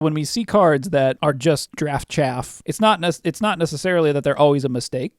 When we see cards that are just draft chaff, it's not necessarily that they're always a mistake.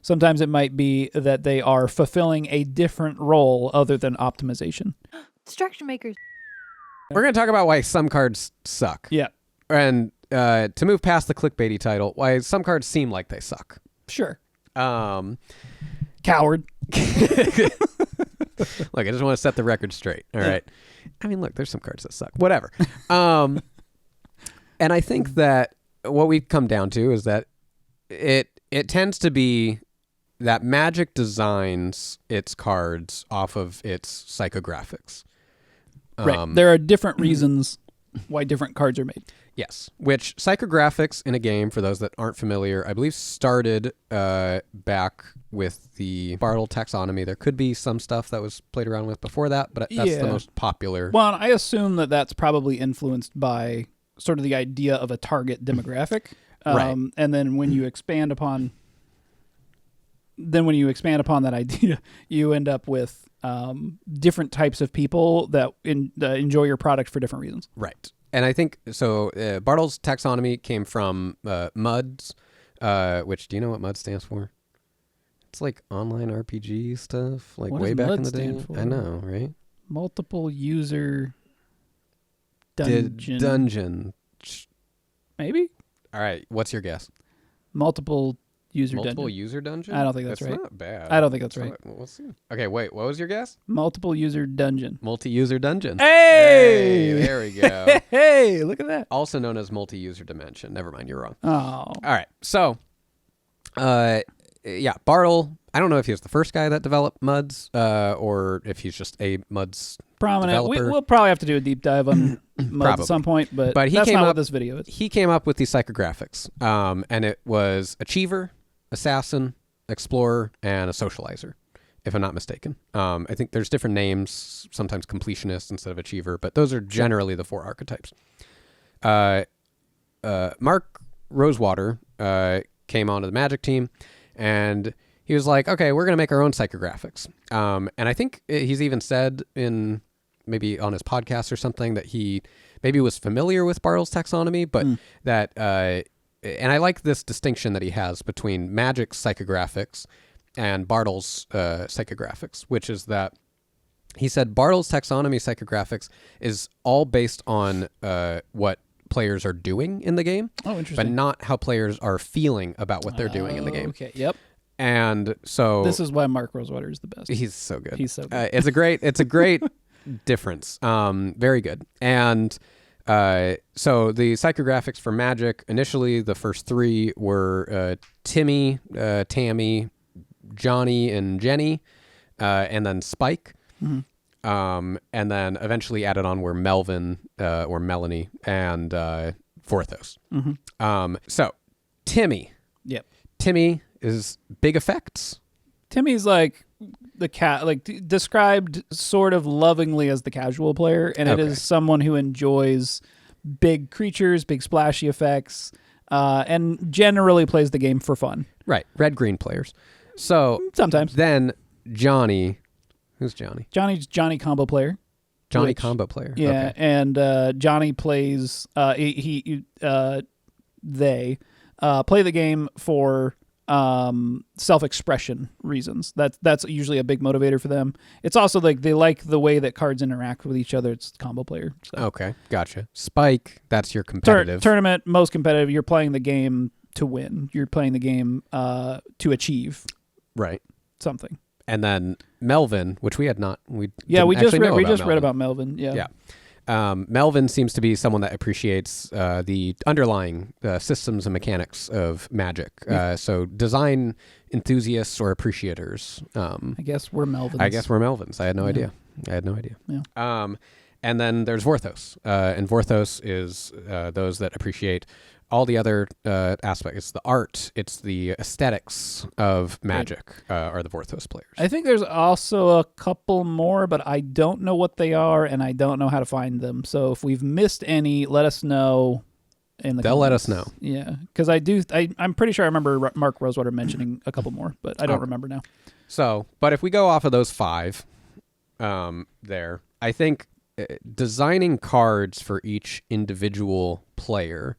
Sometimes it might be that they are fulfilling a different role other than optimization. Distraction makers. We're going to talk about why some cards suck. Yeah. And to move past the clickbaity title, why some cards seem like they suck. Sure. Look, Coward. I just want to set the record straight. All right. I mean, look, there's some cards that suck. Whatever. And I think that what we've come down to is that it tends to be that Magic designs its cards off of its psychographics. Right. There are different reasons why different cards are made. Yes. Which psychographics in a game, for those that aren't familiar, I believe started back with the Bartle taxonomy. There could be some stuff that was played around with before that, but that's the most popular. Well, I assume that that's probably influenced by sort of the idea of a target demographic. Right. And then when you expand upon that idea, you end up with different types of people that enjoy your product for different reasons. Right. And I think, so Bartle's taxonomy came from MUDs, which, do you know what MUD stands for? It's like online RPG stuff, like what way does back MUD in the day. stand for? I know, right? Multiple user dungeon. Dungeon. Maybe? All right. What's your guess? Multiple user dungeon? I don't think that's right. Not bad. I don't think that's right. We'll see. Okay, wait. What was your guess? Multiple user dungeon. Multi-user dungeon. Hey! There we go. Hey, look at that. Also known as multi-user dimension. Never mind, you're wrong. Oh. All right. So, yeah, Bartle, I don't know if he was the first guy that developed MUDs or if he's just a MUDs prominent developer. We'll probably have to do a deep dive on MUDs at some point, but he that's came not up, what this video is. He came up with these psychographics, and it was Achiever, Assassin, Explorer, and a Socializer, if I'm not mistaken. I think there's different names, sometimes Completionist instead of Achiever, but those are generally the four archetypes. Mark Rosewater came onto the Magic team, and he was like, okay, we're going to make our own psychographics. And I think he's even said in maybe on his podcast or something that he maybe was familiar with Bartle's taxonomy, but that, and I like this distinction that he has between Magic's psychographics and Bartle's psychographics, which is that he said Bartle's taxonomy psychographics is all based on what players are doing in the game. Oh, interesting. But not how players are feeling about what they're doing in the game. Okay, yep. And so this is why Mark Rosewater is the best. He's so good. He's so good. It's a great difference. Very good. And so the psychographics for Magic, initially the first three were Timmy, Tammy, Johnny, and Jenny, and then Spike. Mm-hmm. And then eventually added on were Melvin or Melanie and Vorthos. Mm-hmm. So Timmy. Yep. Timmy is big effects. Timmy's like the cat, like described sort of lovingly as the casual player, and it is someone who enjoys big creatures, big splashy effects, and generally plays the game for fun. Right, red-green players. So sometimes. Then Johnny, who's Johnny? Johnny's Johnny combo player. Combo player. Yeah, okay. and Johnny plays. They play the game for self-expression reasons. That's usually a big motivator for them. It's also like they like the way that cards interact with each other. It's combo player. So. Okay, gotcha. Spike, that's your competitive. Tournament, most competitive. You're playing the game to win. You're playing the game to achieve something. And then Melvin, which we had not. We just read about Melvin. Yeah. Melvin seems to be someone that appreciates the underlying systems and mechanics of Magic. So design enthusiasts or appreciators. I guess we're Melvins. I had no idea. Yeah. And then there's Vorthos. And Vorthos is those that appreciate all the other aspects. It's the art, it's the aesthetics of Magic are the Vorthos players. I think there's also a couple more, but I don't know what they are, and I don't know how to find them. So if we've missed any, let us know in the They'll comments. let us know. Yeah, because I'm pretty sure I remember Mark Rosewater mentioning a couple more, but I don't remember now. So, but if we go off of those five there, I think designing cards for each individual player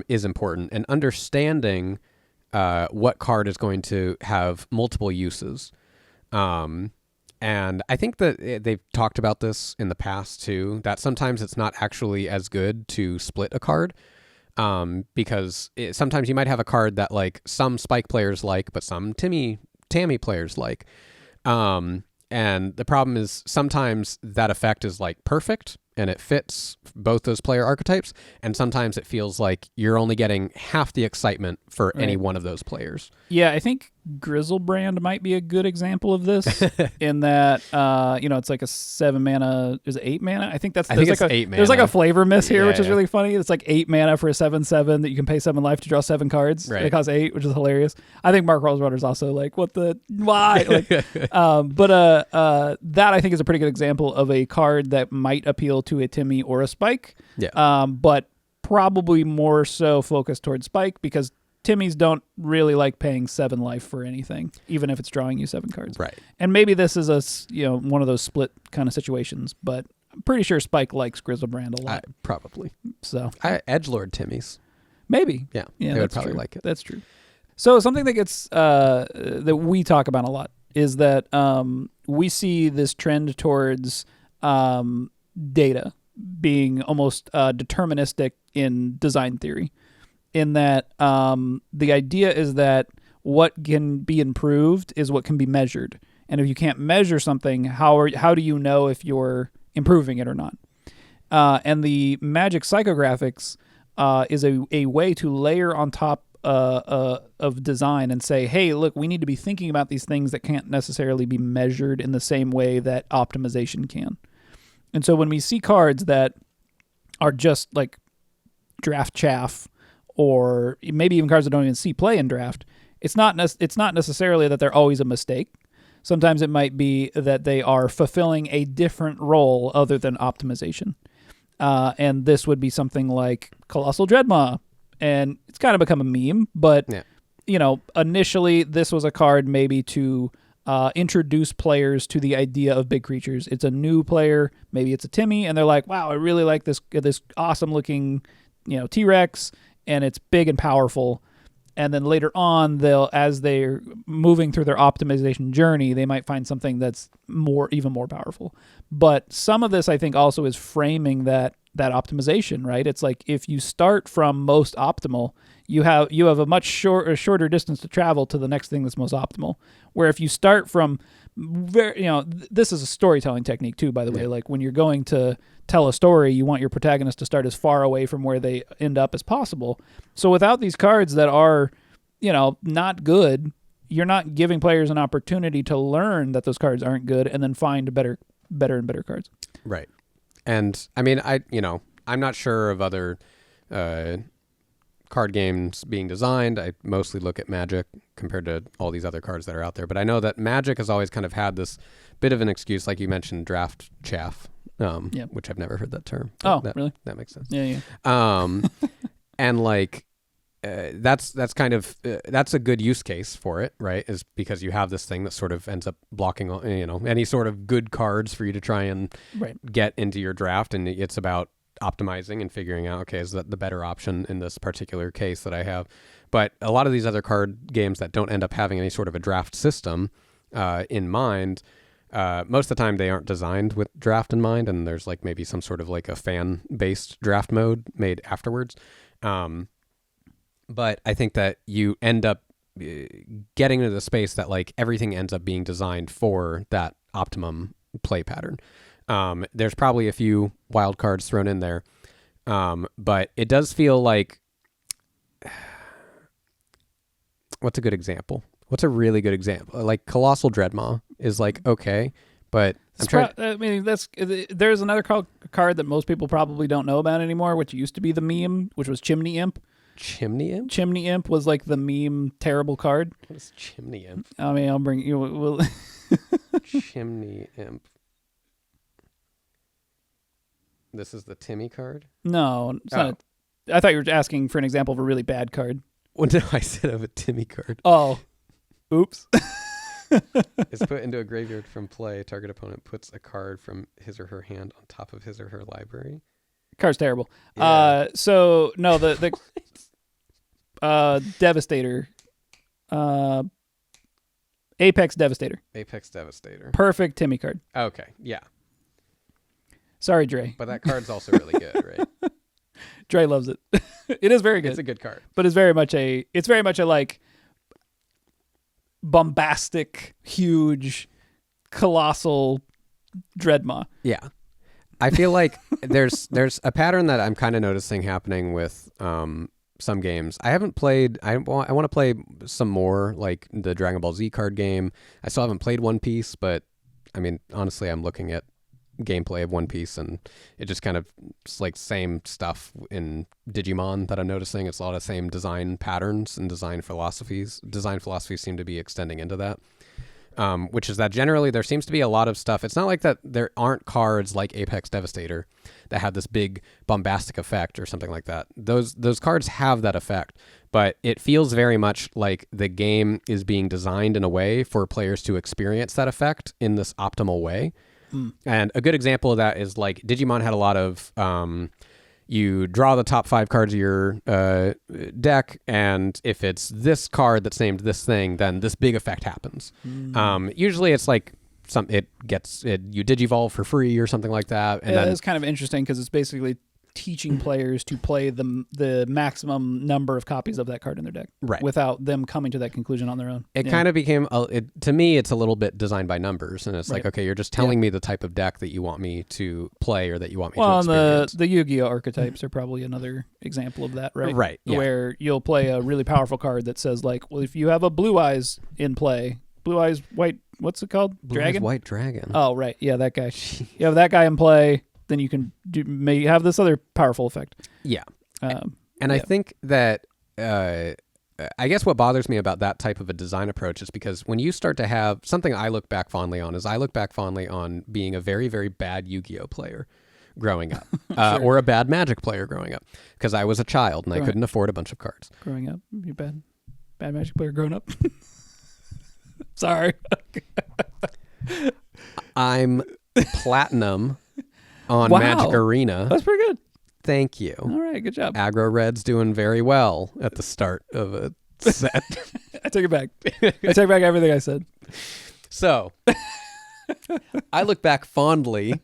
is important, and understanding what card is going to have multiple uses. And I think that they've talked about this in the past too, that sometimes it's not actually as good to split a card. Because sometimes you might have a card that like some Spike players like, but some Tammy players like. And the problem is sometimes that effect is like perfect and it fits both those player archetypes. And sometimes it feels like you're only getting half the excitement for any one of those players. Yeah, I think Grizzlebrand might be a good example of this in that, it's like a 7 mana. Is it 8 mana? I think it's 8 mana. There's like a flavor miss here, which is really funny. It's like 8 mana for a 7/7 that you can pay 7 life to draw 7 cards. Right. It costs 8, which is hilarious. I think Mark Rosewater's also like, why? That I think is a pretty good example of a card that might appeal to a Timmy or a Spike. Yeah. But probably more so focused towards Spike because Timmys don't really like paying 7 life for anything, even if it's drawing you 7 cards. Right. And maybe this is one of those split kind of situations, but I'm pretty sure Spike likes Grizzlebrand a lot. Probably. So Edgelord Timmys. Maybe. Yeah. They would probably like it. That's true. So something that gets that we talk about a lot is that we see this trend towards data being almost deterministic in design theory. In that the idea is that what can be improved is what can be measured. And if you can't measure something, how do you know if you're improving it or not? And the Magic Psychographics is a way to layer on top of design and say, hey, look, we need to be thinking about these things that can't necessarily be measured in the same way that optimization can. And so when we see cards that are just like draft chaff, or maybe even cards that don't even see play in draft, it's not necessarily that they're always a mistake. Sometimes it might be that they are fulfilling a different role other than optimization. And this would be something like Colossal Dreadmaw. And it's kind of become a meme, but initially this was a card maybe to introduce players to the idea of big creatures. It's a new player, maybe it's a Timmy, and they're like, wow, I really like this awesome looking T-Rex, and it's big and powerful. And then later on, as they're moving through their optimization journey, they might find something that's even more powerful. But some of this, I think, also is framing that optimization, right? It's like if you start from most optimal, you have a much shorter distance to travel to the next thing that's most optimal. Where if you start from this is a storytelling technique too, by the way. Like when you're going to tell a story, you want your protagonist to start as far away from where they end up as possible. So without these cards that are, not good, you're not giving players an opportunity to learn that those cards aren't good and then find better and better cards. Right. And I mean, I'm not sure of other card games being designed. I mostly look at Magic compared to all these other cards that are out there. But I know that Magic has always kind of had this bit of an excuse, like you mentioned, draft chaff, which I've never heard that term. Really? That makes sense. Yeah. And like that's kind of that's a good use case for it, right? Is because you have this thing that sort of ends up blocking, any sort of good cards for you to try and get into your draft, and it's about optimizing and figuring out, okay, is that the better option in this particular case that I have? But a lot of these other card games that don't end up having any sort of a draft system in mind, most of the time they aren't designed with draft in mind, and there's like maybe some sort of like a fan-based draft mode made afterwards. But I think that you end up getting into the space that like everything ends up being designed for that optimum play pattern. There's probably a few wild cards thrown in there, but it does feel like, what's a good example? What's a really good example? Like Colossal Dreadmaw is like, okay, but there's another card that most people probably don't know about anymore, which used to be the meme, which was Chimney Imp. Chimney Imp? Chimney Imp was like the meme terrible card. What is Chimney Imp? I mean, I'll bring you. We'll Chimney Imp. This is the Timmy card? No, it's not. I thought you were asking for an example of a really bad card. Well, no, I said of a Timmy card. Oh, oops. is put into a graveyard from play. Target opponent puts a card from his or her hand on top of his or her library. Card's terrible. Yeah. So no, the Devastator, Apex Devastator, Apex Devastator. perfect Timmy card. Okay, yeah, Sorry, Dre. but that card's also really good, right? Dre loves it. It is very good. It's a good card. But it's very much a like bombastic, huge, colossal Dreadmaw. Yeah. I feel like there's a pattern that I'm kind of noticing happening with some games. I haven't played. I want to play some more, like the Dragon Ball Z card game. I still haven't played One Piece, but I mean, honestly, I'm looking at gameplay of One Piece, and it just kind of it's like same stuff in Digimon that I'm noticing. It's a lot of same design patterns and design philosophies. Design philosophies seem to be extending into that. Which is that generally there seems to be a lot of stuff. It's not like that there aren't cards like Apex Devastator that have this big bombastic effect or something like that. Those cards have that effect, but it feels very much like the game is being designed in a way for players to experience that effect in this optimal way. And a good example of that is like Digimon had a lot of you draw the top 5 cards of your deck, and if it's this card that's named this thing, then this big effect happens. Usually it's like you digivolve for free or something like that. And then it's kind of interesting because it's basically teaching players to play the maximum number of copies of that card in their deck, right, without them coming to that conclusion on their own. It kind of became to me it's a little bit designed by numbers, and it's like, okay, you're just telling me the type of deck that you want me to play or that you want me to experience. The Yu-Gi-Oh archetypes are probably another example of that, right? Right, yeah. Where you'll play a really powerful card that says like, well, if you have a Blue Eyes in play, Blue Eyes White, what's it called? Blue Dragon? Eyes White Dragon. Oh, right. Yeah, that guy. You have that guy in play, then you can may have this other powerful effect. Yeah. I think that I guess what bothers me about that type of a design approach is because when you start to have something I look back fondly on being a very, very bad Yu-Gi-Oh player growing up, Sure. or a bad Magic player growing up, because I was a child and I couldn't afford a bunch of cards. Growing up, you bad Magic player growing up. Sorry. I'm platinum on Wow. Magic Arena. That's pretty good. Thank you. All right, good job. Aggro Red's doing very well at the start of a set. I take it back. I take back everything I said. So, I look back fondly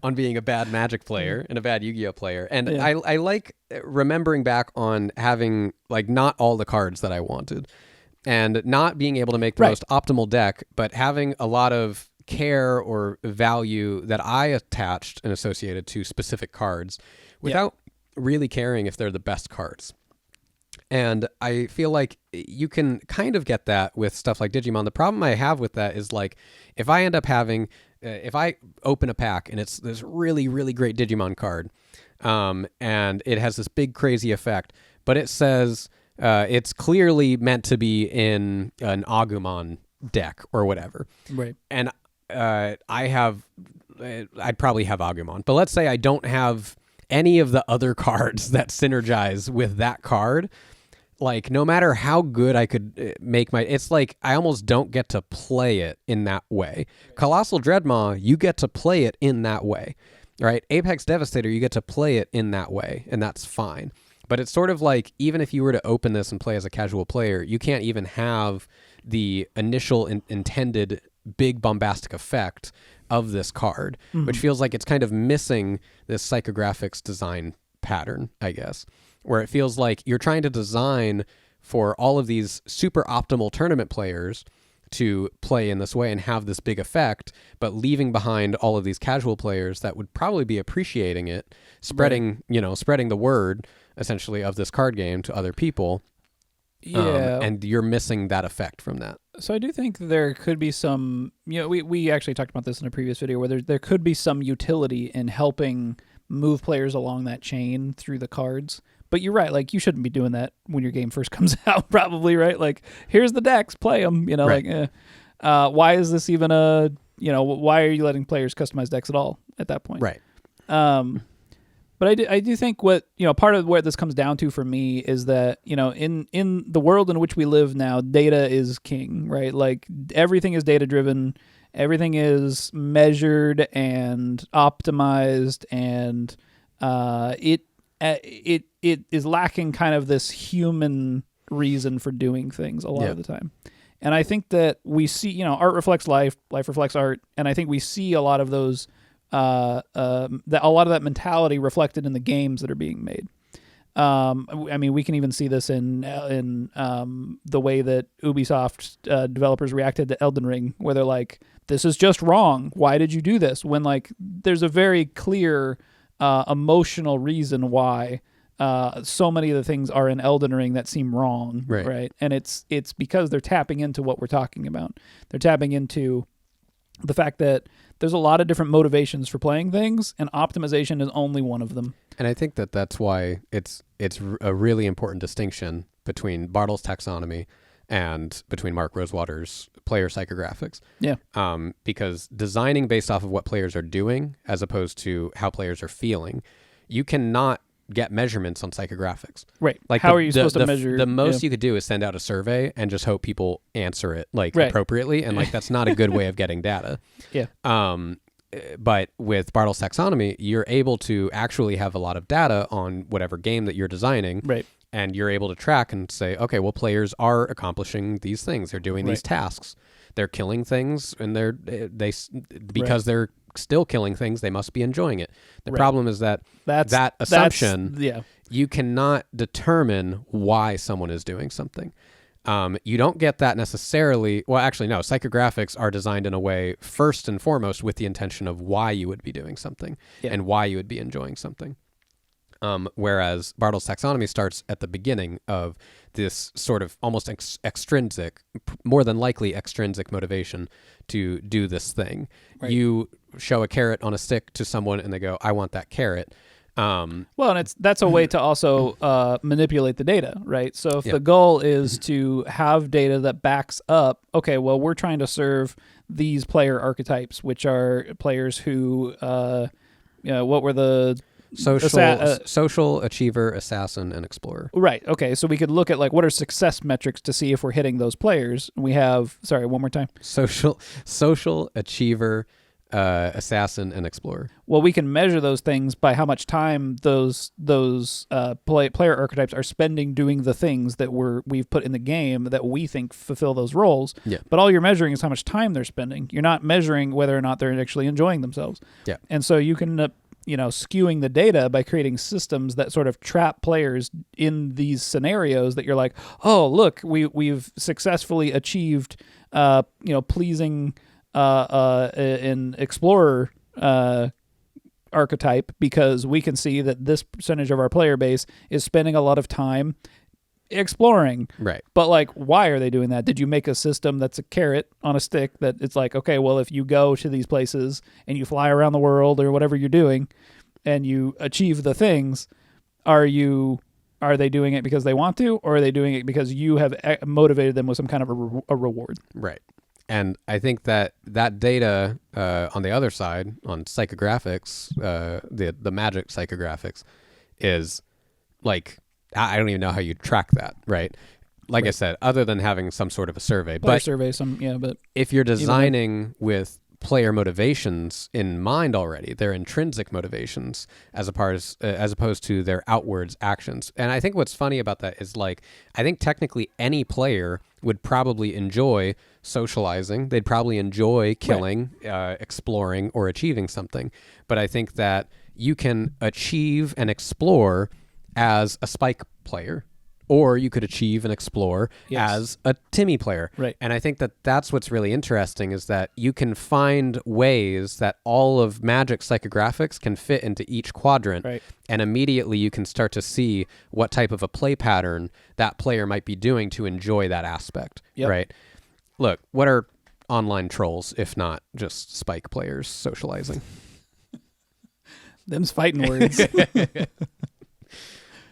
on being a bad Magic player and a bad Yu-Gi-Oh player, and Yeah. I like remembering back on having like not all the cards that I wanted, and not being able to make the most optimal deck, but having a lot of care or value that I attached and associated to specific cards without really caring if they're the best cards. And I feel like you can kind of get that with stuff like Digimon. The problem I have with that is like, if I end up having, if I open a pack and it's this really, really great Digimon card, and it has this big crazy effect, but it says it's clearly meant to be in an Agumon deck or whatever. Right. And I'd probably have Agumon, but let's say I don't have any of the other cards that synergize with that card. Like, no matter how good I could make it's like I almost don't get to play it in that way. Colossal Dreadmaw, you get to play it in that way, right? Apex Devastator, you get to play it in that way, and that's fine. But it's sort of like, even if you were to open this and play as a casual player, you can't even have the initial intended big bombastic effect of this card, which feels like it's kind of missing this psychographics design pattern, I guess, where it feels like you're trying to design for all of these super optimal tournament players to play in this way and have this big effect, but leaving behind all of these casual players that would probably be appreciating it, spreading the word essentially of this card game to other people. Yeah. And you're missing that effect from that. So I do think there could be some, we actually talked about this in a previous video, where there could be some utility in helping move players along that chain through the cards. But you're right, like, you shouldn't be doing that when your game first comes out, probably, right? Like, here's the decks, play them, Right. why is this even why are you letting players customize decks at all at that point? Right. But I do think what, part of where this comes down to for me is that, in the world in which we live now, data is king, right? Like everything is data driven, everything is measured and optimized, and it is lacking kind of this human reason for doing things a lot of the time. And I think that we see, art reflects life, life reflects art, and I think we see a lot of those, a lot of that mentality reflected in the games that are being made. I mean, we can even see this in the way that Ubisoft developers reacted to Elden Ring, where they're like, "This is just wrong. Why did you do this?" When like there's a very clear emotional reason why so many of the things are in Elden Ring that seem wrong, right? And it's because they're tapping into what we're talking about. They're tapping into the fact that there's a lot of different motivations for playing things, and optimization is only one of them. And I think that that's why it's a really important distinction between Bartle's taxonomy and between Mark Rosewater's player psychographics. Yeah. Because designing based off of what players are doing as opposed to how players are feeling, you cannot get measurements on psychographics. Right. Like how are you supposed to measure? The most you could do is send out a survey and just hope people answer it appropriately. And like, that's not a good way of getting data. Yeah. But with Bartle's taxonomy, you're able to actually have a lot of data on whatever game that you're designing. Right. And you're able to track and say, okay, well, players are accomplishing these things. They're doing these tasks. They're killing things, and because they're still killing things, they must be enjoying it. The problem is that that assumption, you cannot determine why someone is doing something. You don't get that necessarily. Well, actually, no. Psychographics are designed in a way, first and foremost, with the intention of why you would be doing something and why you would be enjoying something. Whereas Bartle's taxonomy starts at the beginning of this sort of almost extrinsic, more than likely extrinsic motivation to do this thing. Right. You show a carrot on a stick to someone and they go, "I want that carrot." Well, and that's a way to also manipulate the data, right? So if the goal is to have data that backs up, okay, well, we're trying to serve these player archetypes, which are players who, what were the... Social, achiever, assassin, and explorer. Right. Okay. So we could look at like what are success metrics to see if we're hitting those players. We have, sorry, one more time. Social, achiever, assassin, and explorer. Well, we can measure those things by how much time those player archetypes are spending doing the things that we've put in the game that we think fulfill those roles. Yeah. But all you're measuring is how much time they're spending. You're not measuring whether or not they're actually enjoying themselves. Yeah. And so you can skewing the data by creating systems that sort of trap players in these scenarios that you're like, oh, look, we've successfully achieved, pleasing an explorer archetype because we can see that this percentage of our player base is spending a lot of time exploring. Right. But like, why are they doing that? Did you make a system that's a carrot on a stick that it's like, okay, well, if you go to these places and you fly around the world or whatever you're doing and you achieve the things, are they doing it because they want to, or are they doing it because you have motivated them with some kind of a reward? Right. And I think that data on the other side, on psychographics, the magic psychographics, is like, I don't even know how you track that, right? Like I said, other than having some sort of a survey. But if you're designing with player motivations in mind already, their intrinsic motivations as opposed to their outwards actions. And I think what's funny about that is like, I think technically any player would probably enjoy socializing. They'd probably enjoy killing, exploring, or achieving something. But I think that you can achieve and explore as a Spike player, or you could achieve and explore as a Timmy player. Right. And I think that that's what's really interesting is that you can find ways that all of Magic psychographics can fit into each quadrant. Right. And immediately you can start to see what type of a play pattern that player might be doing to enjoy that aspect. Yep. Right. Look, what are online trolls if not just Spike players socializing? Them's fighting words.